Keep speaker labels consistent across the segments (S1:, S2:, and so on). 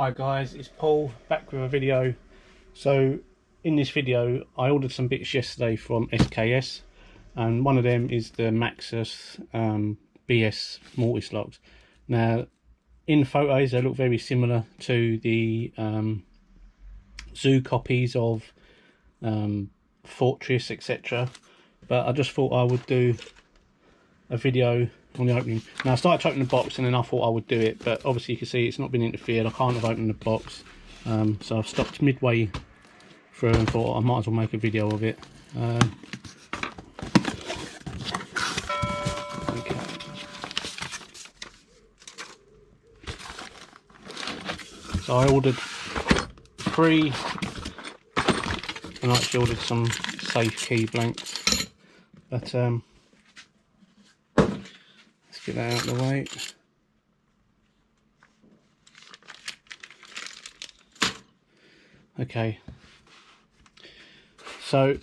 S1: Hi guys, it's Paul back with a video. So in this video I ordered some bits yesterday from SKS, and one of them is the Maxus BS Mortice locks. Now in photos they look very similar to the zoo copies of Fortress, etc., but I just thought I would do a video on the opening. Now I started to open the box and then I thought I would do it, but obviously you can see it's not been interfered. I can't have opened the box, so I've stopped midway through and thought I might as well make a video of it. Okay. So I ordered 3, and I actually ordered some safe key blanks, but let's get that out of the way. Okay, so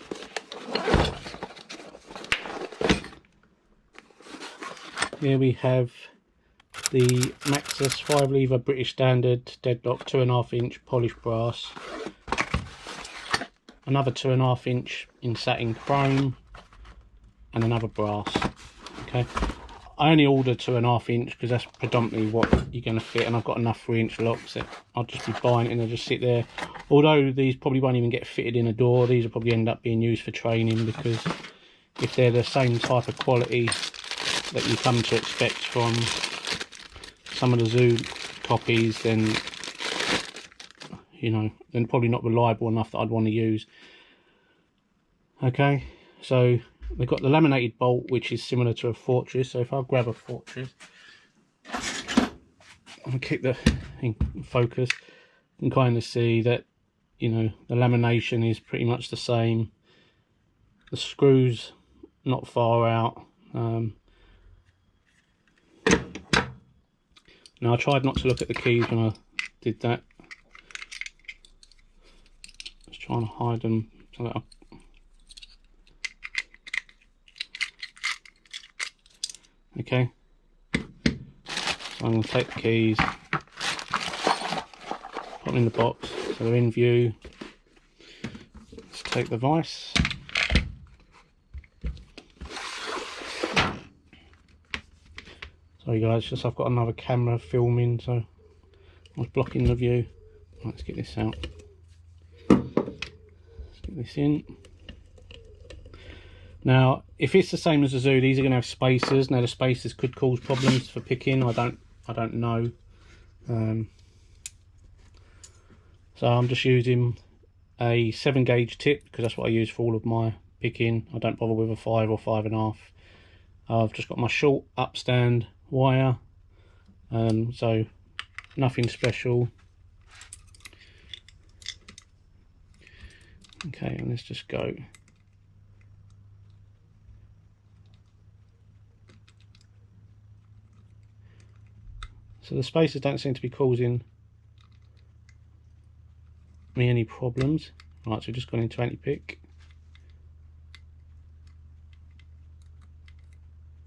S1: here we have the Maxus 5-lever British Standard deadlock 2.5 inch polished brass, another 2.5 inch in satin chrome, and another brass. Okay, I only ordered 2.5 inch because that's predominantly what you're going to fit, and I've got enough 3-inch locks that I'll just be buying it and they'll just sit there. Although these probably won't even get fitted in a door, these will probably end up being used for training, because if they're the same type of quality that you come to expect from some of the zoo copies, then you know, they're probably not reliable enough that I'd want to use. Okay, so they've got the laminated bolt, which is similar to a Fortress. So if I grab a Fortress and keep the in focus, you can kind of see that, you know, the lamination is pretty much the same. The screws not far out. Now I tried not to look at the keys when I did that. Just trying to hide them so that okay, so I'm going to take the keys, put them in the box so they're in view. Let's take the vise. Sorry guys, just I've got another camera filming, so I was blocking the view. Right, let's get this out. Let's get this in. Now, if it's the same as the zoo, these are going to have spacers. Now, the spacers could cause problems for picking. I don't know. So I'm just using a 7-gauge tip because that's what I use for all of my picking. I don't bother with a 5 or 5.5. I've just got my short upstand wire, so nothing special. Okay, and let's just go. So the spacers don't seem to be causing me any problems. Right, so we've just gone into anti-pick.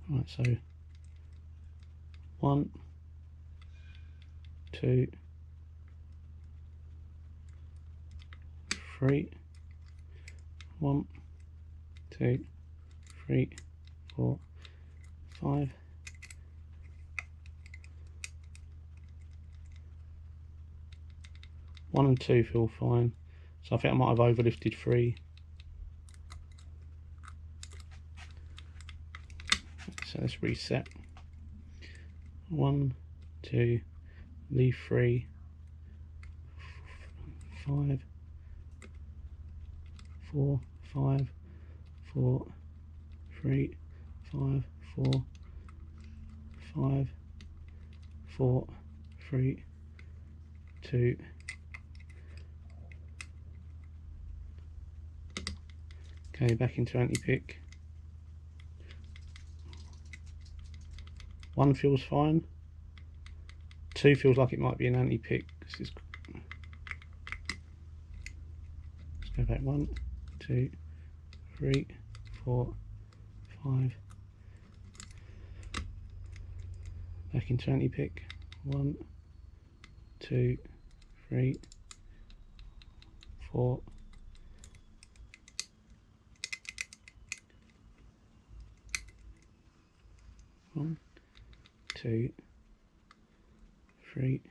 S1: Right, so 1, 2, 3, 1, 2, 3, 4, 5. One and 2 feel fine, so I think I might have overlifted 3. So let's reset. 1, 2, leave 3, 5, 4, 5, 4, 3, 5, 4, 5, 4, 3, 2. Okay, back into anti-pick. 1 feels fine. 2 feels like it might be an anti-pick. Let's go back. 1, 2, 3, 4, 5. Back into anti-pick. 1, 2, 3, 4, 1, 2, 3.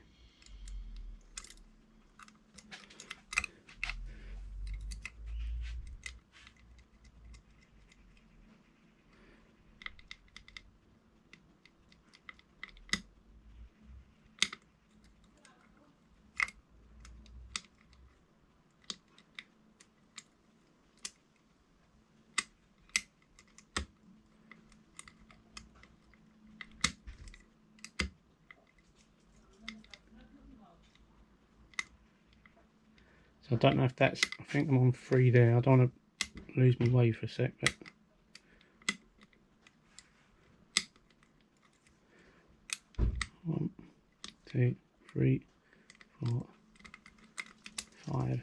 S1: So I don't know if that's, I think I'm on 3 there. I don't want to lose my way for a sec, but 1, 2, 3, 4, 5.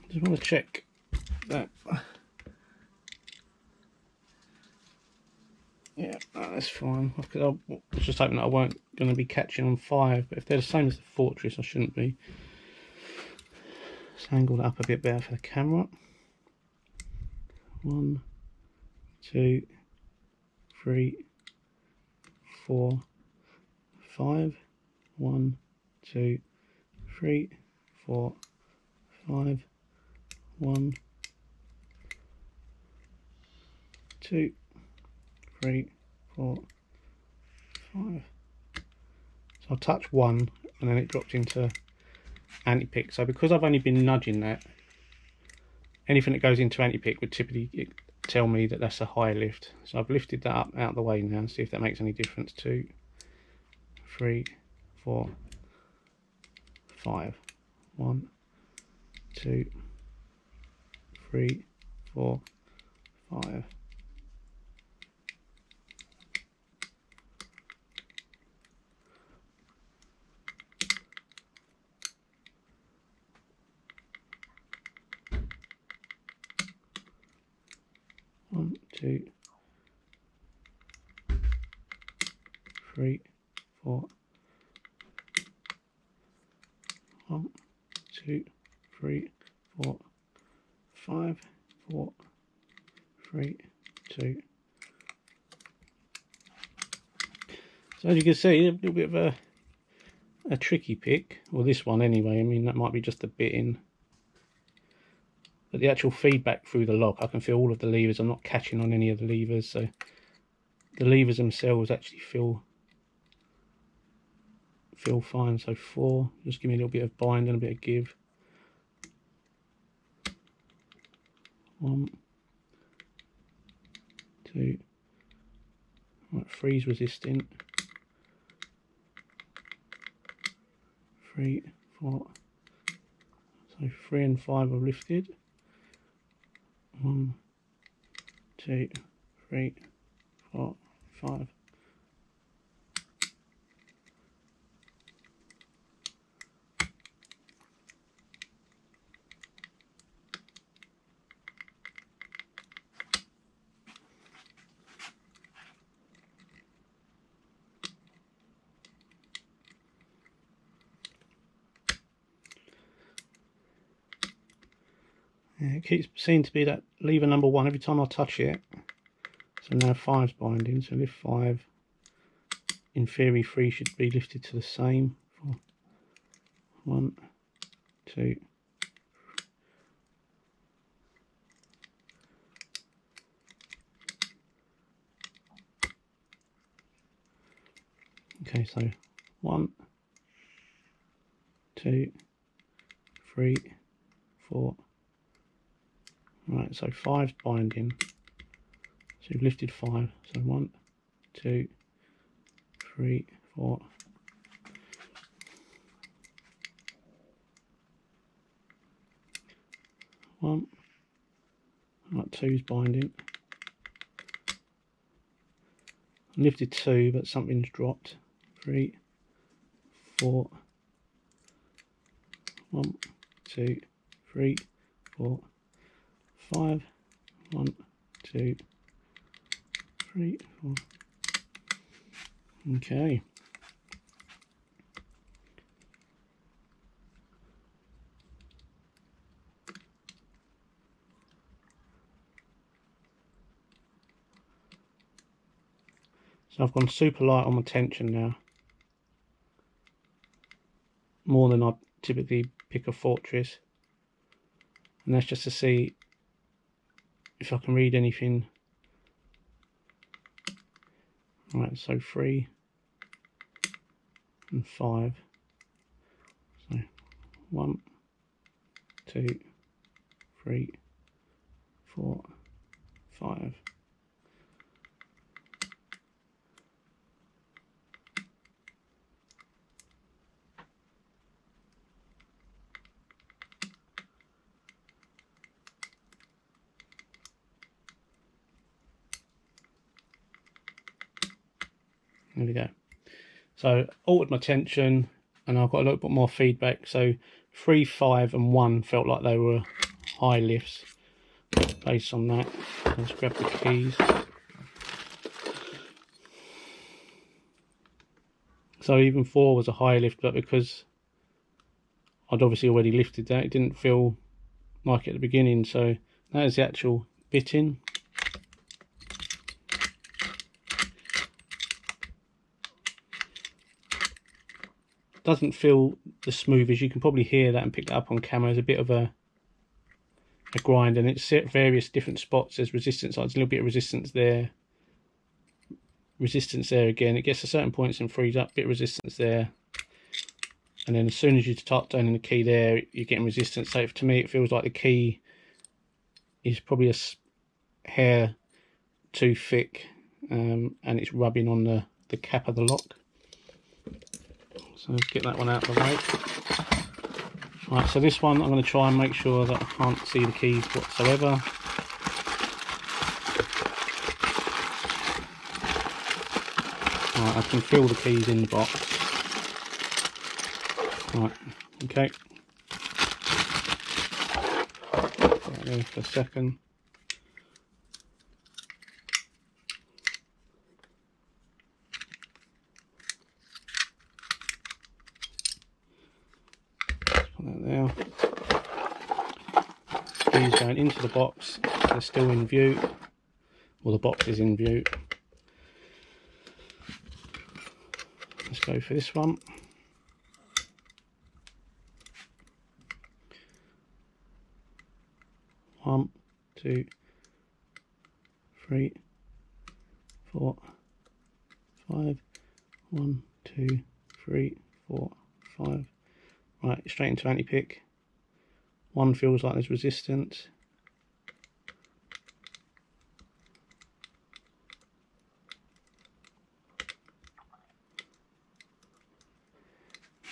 S1: Just want to check that. Yeah, that's fine. Because I was just hoping that I weren't going to be catching on 5, but if they're the same as the Fortress, I shouldn't be. Let's angle that up a bit better for the camera. 1, 2, 3, 4, 5. 1, 2, 3, 4, 5. 1, 2, 3, 4, 5. So I'll touch 1 and then it dropped into anti-pick. So because I've only been nudging that, anything that goes into anti-pick would typically tell me that that's a high lift. So I've lifted that up out of the way now and see if that makes any difference. 2, 3, 4, 5. 1, 2, 3, 4, 5. 1, 2, 3, 4. 1, 2, 3, 4, 5. 4, 3, 2. So as you can see, a little bit of a tricky pick, or this one anyway. I mean, that might be just a bit in, but the actual feedback through the lock, I can feel all of the levers. I'm not catching on any of the levers, so the levers themselves actually feel fine. So 4, just give me a little bit of bind and a bit of give. 1, 2, right, 3's resistant. 3, 4. So 3 and 5 are lifted. 1, 2, 3, 4, 5. Yeah, it keeps seeming to be that lever number 1 every time I touch it. So now 5's binding, so lift 5. In theory 3 should be lifted to the same. 4, 1, 2. Okay, so 1, 2, 3, 4. Right, so 5's binding. So you've lifted 5. So 1, 2, 3, 4. One. Right, 2's binding. Lifted 2, but something's dropped. 3, 4. 1, 2, 3, 4, 5. 1, 2, 3, 4. Okay. So I've gone super light on my tension now, more than I typically pick a Fortress, and that's just to see if I can read anything. Right, so 3 and 5. So 1, 2, 3, 4, 5. There we go. So altered my tension, and I've got a little bit more feedback. So 3, 5 and 1 felt like they were high lifts. Based on that, let's grab the keys. So even 4 was a high lift, but because I'd obviously already lifted that, it didn't feel like at the beginning. So that is the actual bitting. Doesn't feel the smoothest. You can probably hear that and pick that up on camera. There's a bit of a grind, and it's at various different spots. There's resistance, there's a little bit of resistance there, resistance there again. It gets to certain points and frees up, bit of resistance there, and then as soon as you start turning the key there, you're getting resistance. So to me it feels like the key is probably a hair too thick, and it's rubbing on the cap of the lock. So let's get that one out of the way. Right, so this one I'm going to try and make sure that I can't see the keys whatsoever. Right, I can feel the keys in the box. Right, okay. Right there for a second. There. Keys going into the box, they're still in view, well, the box is in view. Let's go for this one. One, 2, 3, 4, 5. 1, 2, 3, 4, 5. Right, straight into anti-pick. 1 feels like there's resistance.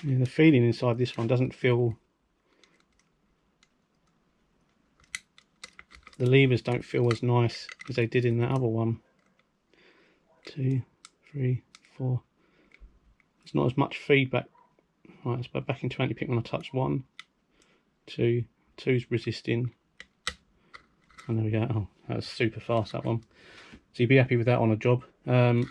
S1: Yeah, the feeling inside this one doesn't feel, the levers don't feel as nice as they did in that other one. 2, 3, 4. There's not as much feedback. Right, let's go back into anti-pick when I touch 1, 2, 2's resisting, and there we go. Oh, that was super fast, that one. So you'd be happy with that on a job. There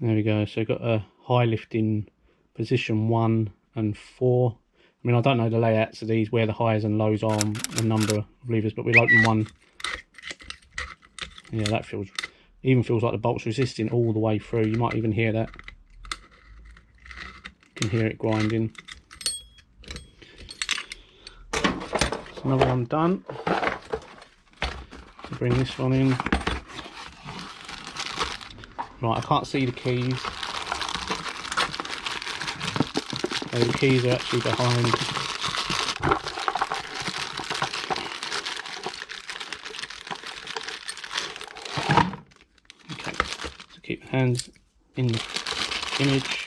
S1: we go. So we've got a high lift in position 1 and 4. I mean, I don't know the layouts of these, where the highs and lows are on the number of levers, but we'll open 1. Yeah, that feels, even feels like the bolt's resisting all the way through. You might even hear that. You can hear it grinding. That's another one done. So bring this one in. Right, I can't see the keys. So the keys are actually behind. Okay, so keep the hands in the image.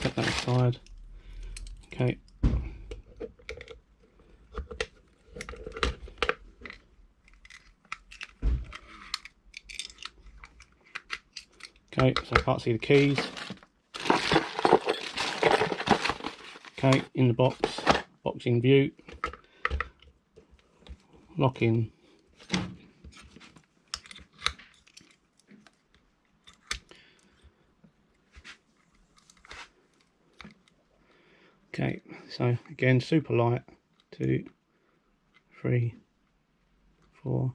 S1: Set that aside. Okay. Okay, so I can't see the keys. Okay, in the box, box in view. Lock in. Okay, so again, super light. 2, 3, 4.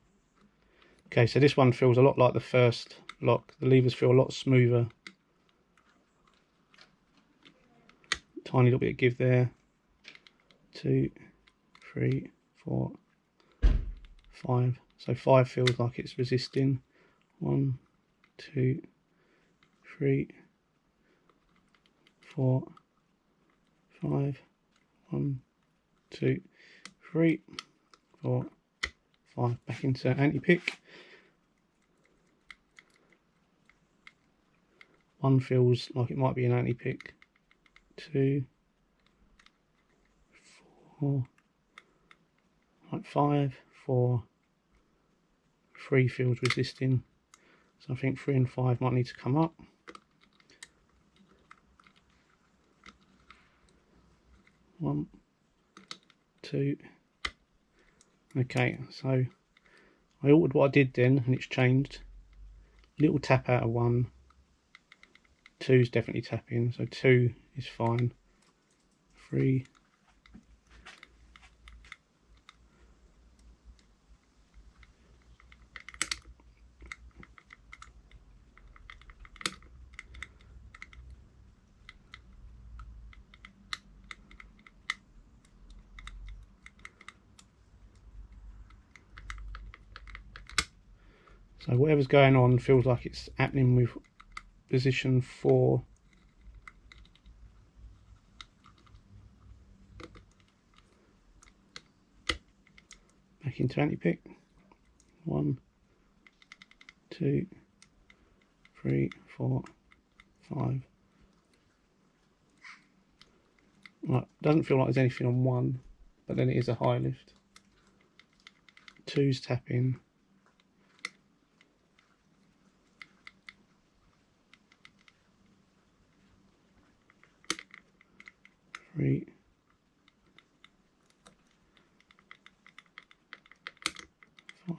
S1: Okay, so this one feels a lot like the first lock. The levers feel a lot smoother. Tiny little bit of give there. 2, 3, 4, 5. So 5 feels like it's resisting. 1, 2, 3, 4, 5. 1, 2, 3, 4, 5. Back into anti-pick. 1 feels like it might be an anti-pick. 2, 4, like 5, 4, 3 feels resisting. So I think 3 and 5 might need to come up. 1, 2. Okay, so I altered what I did then, and it's changed. Little tap out of 1. 2's definitely tapping, so 2 is fine. 3. So whatever's going on feels like it's happening with position 4. Back into anti-pick. 1, 2, 3, 4, 5. Right, doesn't feel like there's anything on 1, but then it is a high lift. 2's tapping. 3. 5.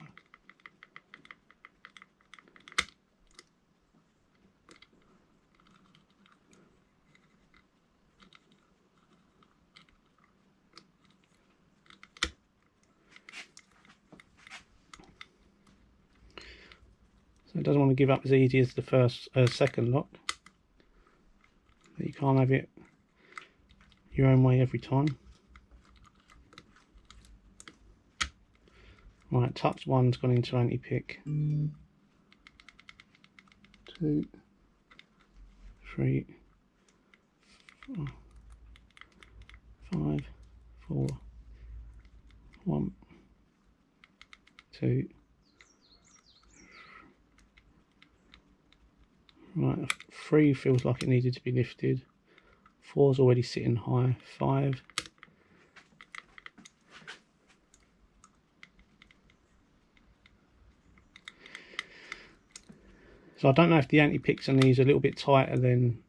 S1: So it doesn't want to give up as easy as the second lock. But you can't have it your own way every time. Right, touch 1's gone into anti-pick. 2, 3, 4, 5, 4, 1, 2. Right, 3 feels like it needed to be lifted. 4's already sitting high. 5. So I don't know if the anti-picks on these are a little bit tighter than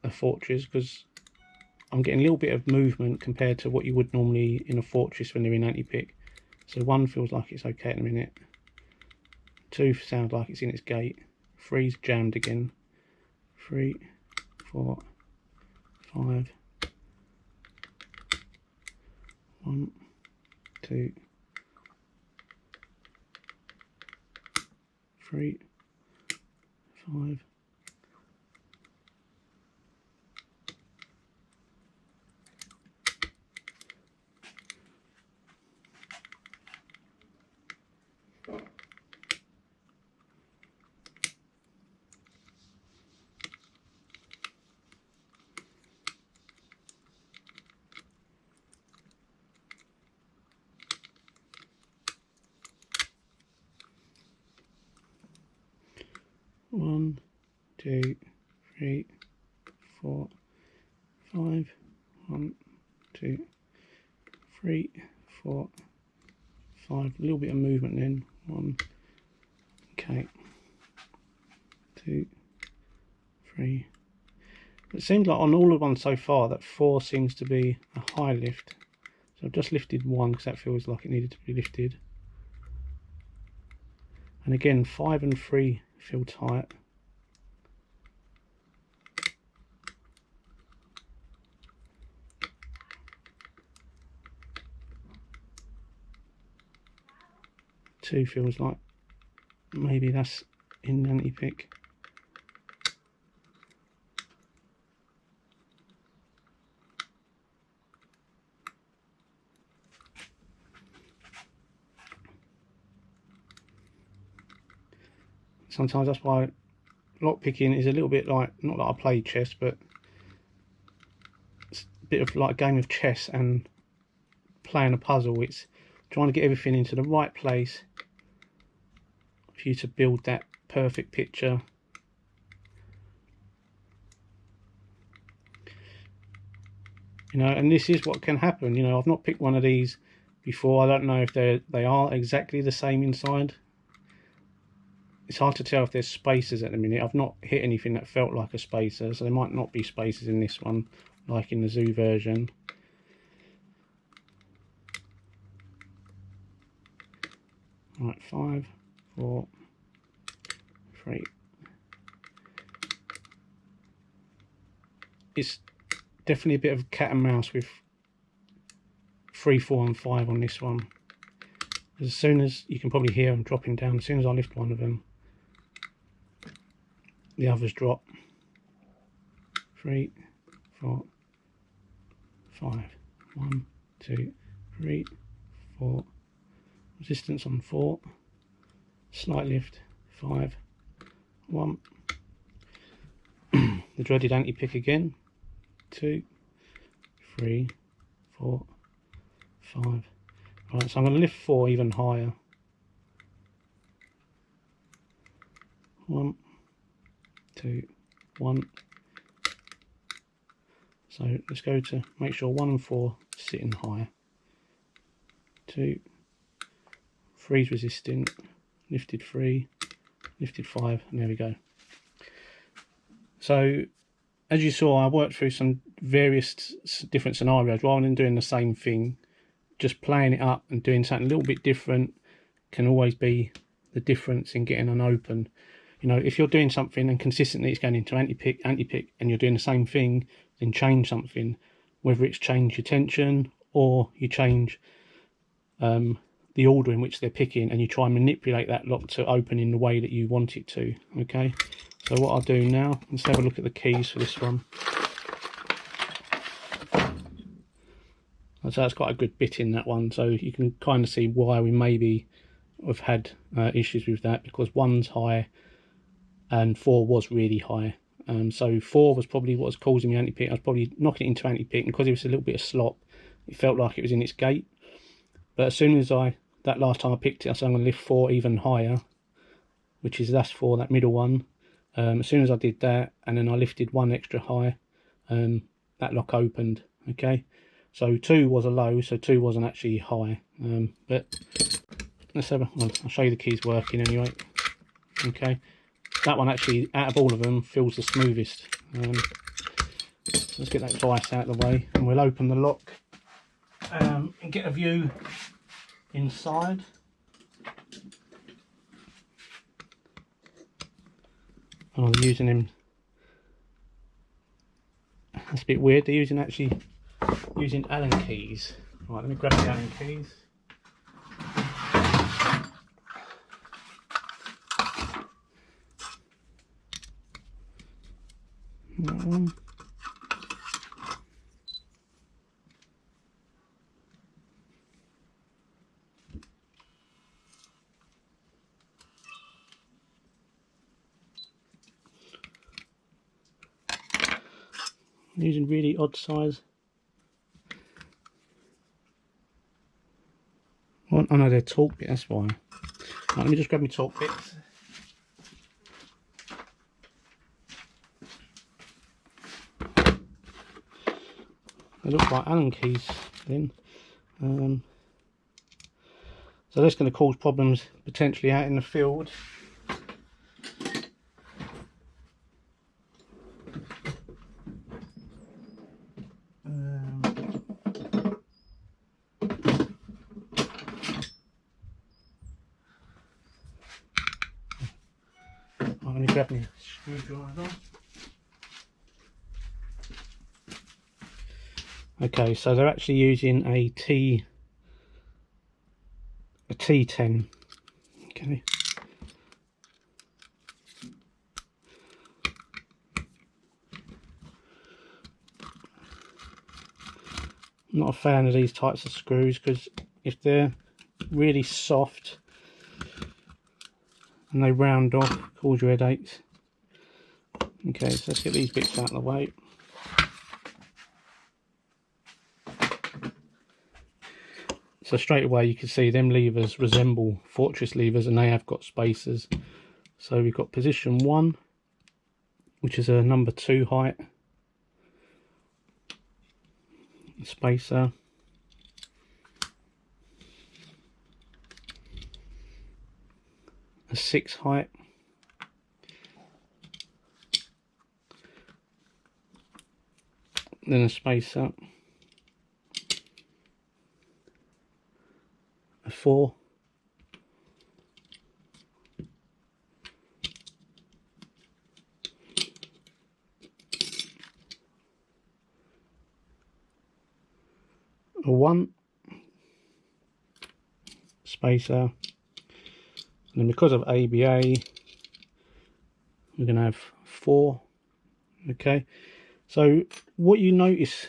S1: a Fortress, because I'm getting a little bit of movement compared to what you would normally in a Fortress when they're in anti-pick. So 1 feels like it's okay at the minute. 2 sounds like it's in its gate. 3's jammed again. 3, 4, 5. 1, 2, 3, 5. 1, 2, 3, 4, 5. 1, 2, 3, 4, 5. A little bit of movement then. 1. Okay. 2, 3. It seems like on all of the ones so far that 4 seems to be a high lift. So I've just lifted 1 because that feels like it needed to be lifted. And again, 5 and 3 feel tight. 2 feels like maybe that's in the anti-pick. Sometimes that's why lock picking is a little bit like, not that I play chess, but it's a bit of like a game of chess and playing a puzzle. It's trying to get everything into the right place for you to build that perfect picture. You know, and this is what can happen. You know, I've not picked one of these before. I don't know if they are exactly the same inside. It's hard to tell if there's spacers at the minute. I've not hit anything that felt like a spacer, so there might not be spacers in this one, like in the Zoo version. Right, 5, 4, 3. It's definitely a bit of cat and mouse with 3, 4 and 5 on this one. As soon as, you can probably hear them dropping down, as soon as I lift one of them, the others drop. 3, 4, 5. 1, 2, 3, 4. Resistance on 4. Slight lift. 5. 1. The dreaded anti-pick again. 2, 3, 4, 5. Right, so I'm going to lift 4 even higher. 1, 2, 1. So let's go to make sure 1 and 4 sitting high. 2, 3 is resisting, lifted 3, lifted 5, and there we go. So as you saw, I worked through some various different scenarios rather than doing the same thing. Just playing it up and doing something a little bit different can always be the difference in getting an open. You know, if you're doing something and consistently it's going into anti-pick, and you're doing the same thing, then change something. Whether it's change your tension or you change the order in which they're picking, and you try and manipulate that lock to open in the way that you want it to. Okay, so what I'll do now, let's have a look at the keys for this one. So that's got a good bit in that one, so you can kind of see why we maybe have had issues with that, because 1's high and 4 was really high. So 4 was probably what was causing me anti-pick. I was probably knocking it into anti-pick, and because it was a little bit of slop, it felt like it was in its gate. But as soon as that last time I picked it, I said I'm going to lift 4 even higher, which is that's 4, that middle one. As soon as I did that, and then I lifted 1 extra high, that lock opened. Okay, so 2 was a low, so 2 wasn't actually high. But let's have well, I'll show you the keys working anyway. Okay, that one actually, out of all of them, feels the smoothest. So let's get that device out of the way, and we'll open the lock and get a view inside. I'm using him. That's a bit weird. They're using Allen keys. Right, let me grab the Allen keys. Using really odd size. Oh no, they're torque bits, that's why. Right, let me just grab my torque bits. They look like Allen keys then. So that's going to cause problems potentially out in the field. Let me grab my screwdriver. Okay, so they're actually using a T10. Okay. I'm not a fan of these types of screws because if they're really soft and they round off, cause you headaches. Okay, so let's get these bits out of the way. So straight away you can see them levers resemble Fortress levers, and they have got spacers. So we've got position 1, which is a number 2 height spacer. A 6 height. Then a spacer. A 4. A 1. Spacer. And then because of ABA, we're going to have 4. Okay, so what you notice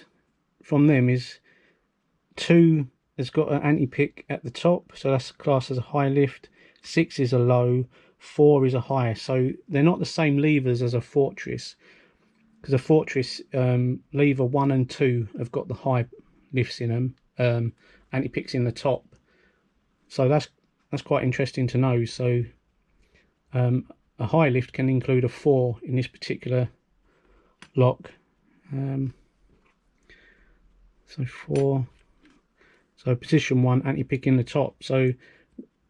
S1: from them is 2 has got an anti-pick at the top, so that's classed as a high lift. 6 is a low, 4 is a high. So they're not the same levers as a Fortress, because a Fortress lever 1 and 2 have got the high lifts in them, anti-picks in the top. So that's quite interesting to know. So a high lift can include a 4 in this particular lock. So 4. So position 1, anti-pick in the top. So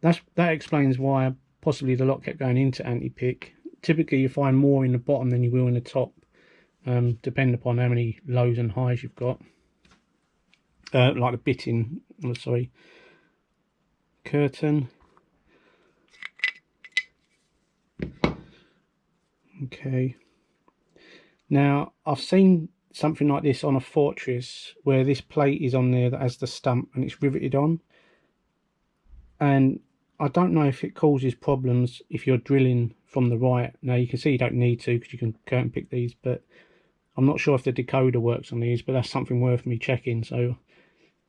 S1: that explains why possibly the lock kept going into anti-pick. Typically you find more in the bottom than you will in the top, depending upon how many lows and highs you've got. Like the bitting, oh, sorry, curtain. Okay. Now I've seen something like this on a Fortress where this plate is on there that has the stump and it's riveted on, and I don't know if it causes problems if you're drilling from the right. Now you can see you don't need to because you can curtain pick these, but I'm not sure if the decoder works on these, but that's something worth me checking. So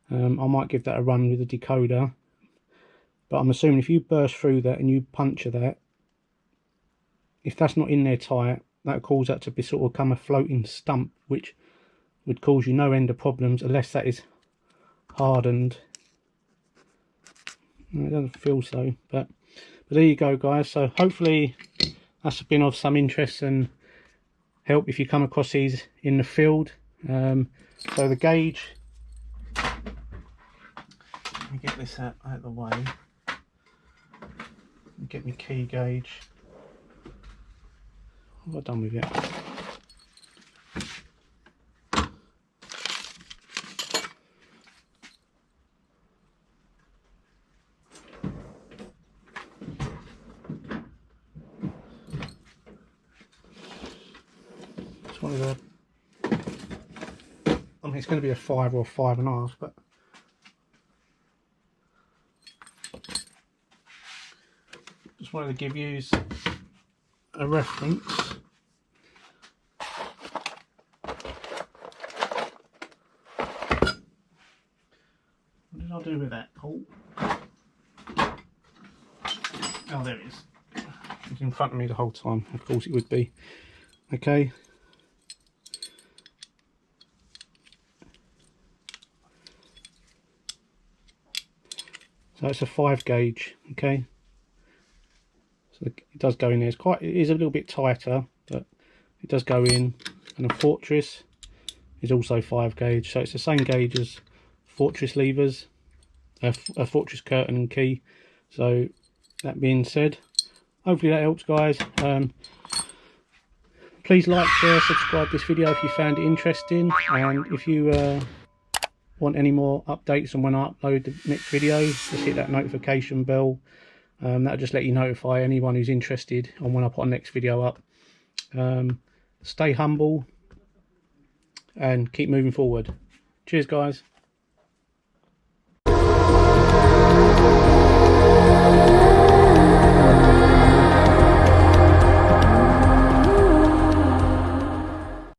S1: I might give that a run with the decoder. But I'm assuming if you burst through that and you puncture that, if that's not in there tight, that would cause that to be sort of become a floating stump, which would cause you no end of problems unless that is hardened. It doesn't feel so, but there you go, guys. So hopefully that's been of some interest and help if you come across these in the field. So the gauge, let me get this out of the way. Get my key gauge. What have I done with it? It's one of the, I mean, it's going to be a 5 or 5.5, but just wanted to give you a reference. What did I do with that? Oh, there it is. It's in front of me the whole time. Of course it would be. Okay. So it's a 5 gauge. Okay. So it does go in there. It is a little bit tighter, but it does go in. And a Fortress is also 5 gauge. So it's the same gauge as Fortress levers, a Fortress curtain and key. So that being said, hopefully that helps, guys. Please like, share, subscribe this video if you found it interesting, and if you want any more updates on when I upload the next video, just hit that notification bell. That'll just let you notify anyone who's interested on when I put the next video up. Stay humble and keep moving forward. Cheers, guys.